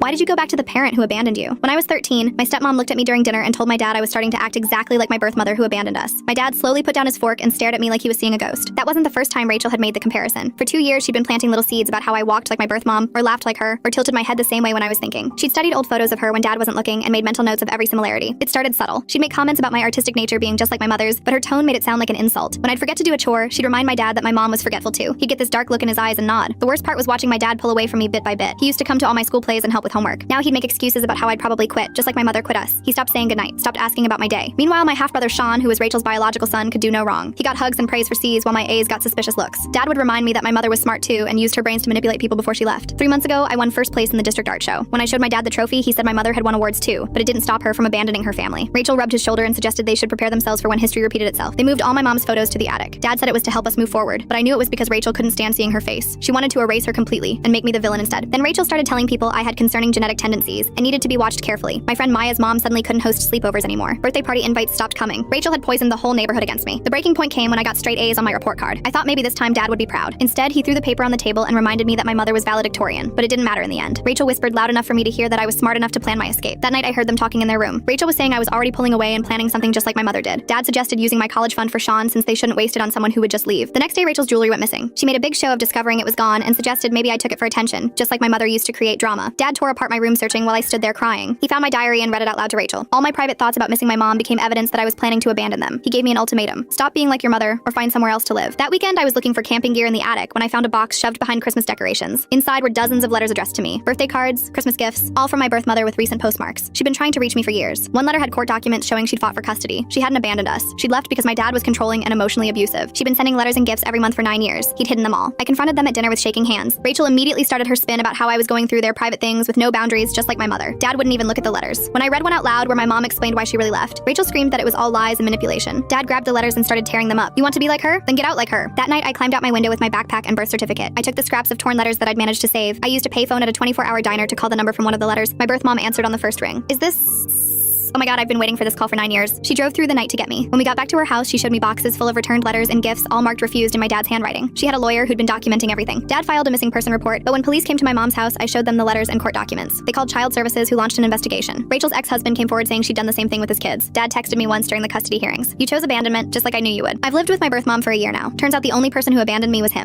Why did you go back to the parent who abandoned you? When I was 13, my stepmom looked at me during dinner and told my dad I was starting to act exactly like my birth mother who abandoned us. My dad slowly put down his fork and stared at me like he was seeing a ghost. That wasn't the first time Rachel had made the comparison. For 2 years, she'd been planting little seeds about how I walked like my birth mom, or laughed like her, or tilted my head the same way when I was thinking. She'd studied old photos of her when dad wasn't looking and made mental notes of every similarity. It started subtle. She'd make comments about my artistic nature being just like my mother's, but her tone made it sound like an insult. When I'd forget to do a chore, she'd remind my dad that my mom was forgetful too. He'd get this dark look in his eyes and nod. The worst part was watching my dad pull away from me bit by bit. He used to come to all my school plays and help with homework. Now he'd make excuses about how I'd probably quit, just like my mother quit us. He stopped saying goodnight, stopped asking about my day. Meanwhile, my half-brother Sean, who was Rachel's biological son, could do no wrong. He got hugs and praise for C's while my A's got suspicious looks. Dad would remind me that my mother was smart too and used her brains to manipulate people before she left. 3 months ago, I won first place in the district art show. When I showed my dad the trophy, he said my mother had won awards too, but it didn't stop her from abandoning her family. Rachel rubbed his shoulder and suggested they should prepare themselves for when history repeated itself. They moved all my mom's photos to the attic. Dad said it was to help us move forward, but I knew it was because Rachel couldn't stand seeing her face. She wanted to erase her completely and make me the villain instead. Then Rachel started telling people I had concerning genetic tendencies and needed to be watched carefully. My friend Maya's mom suddenly couldn't host sleepovers anymore. Birthday party invites stopped coming. Rachel had poisoned the whole neighborhood against me. The breaking point came when I got straight A's on my report card. I thought maybe this time Dad would be proud. Instead, he threw the paper on the table and reminded me that my mother was valedictorian, but it didn't matter in the end. Rachel whispered loud enough for me to hear that I was smart enough to plan my escape. That night I heard them talking in their room. Rachel was saying I was already pulling away and planning something just like my mother did. Dad suggested using my college fund for Sean since they shouldn't waste it on someone who would just leave. The next day Rachel's jewelry went missing. She made a big show of discovering it was gone and suggested maybe I took it for attention, just like my mother used to create drama. Dad tore apart my room searching while I stood there crying. He found my diary and read it out loud to Rachel. All my private thoughts about missing my mom became evidence that I was planning to abandon them. He gave me an ultimatum. Stop being like your mother or find somewhere else to live. That weekend I was looking for camping gear in the attic when I found a box shoved behind Christmas decorations. Inside were dozens of letters addressed to me. Birthday cards, Christmas gifts, all from my birth mother with recent postmarks. She'd been trying to reach me for years. One letter had court documents showing she'd fought for custody. She hadn't abandoned us. She'd left because my dad was controlling and emotionally abusive. She'd been sending letters and gifts every month for 9 years. He'd hidden them all. I confronted them at dinner with shaking hands. Rachel immediately started her spin about how I was going through their private things with no boundaries, just like my mother. Dad wouldn't even look at the letters. When I read one out loud where my mom explained why she really left, Rachel screamed that it was all lies and manipulation. Dad grabbed the letters and started tearing them up. You want to be like her? Then get out like her. That night I climbed out my window with my backpack and birth certificate. I took the scraps of torn letters that I'd managed to save. I used a payphone at a 24-hour diner to call the number from one of the letters. My birth mom answered on the first ring. Is this... Oh my god, I've been waiting for this call for 9 years. She drove through the night to get me. When we got back to her house, she showed me boxes full of returned letters and gifts, all marked refused in my dad's handwriting. She had a lawyer who'd been documenting everything. Dad filed a missing person report, but when police came to my mom's house, I showed them the letters and court documents. They called child services, who launched an investigation. Rachel's ex-husband came forward saying she'd done the same thing with his kids. Dad texted me once during the custody hearings. You chose abandonment, just like I knew you would. I've lived with my birth mom for a year now. Turns out the only person who abandoned me was him.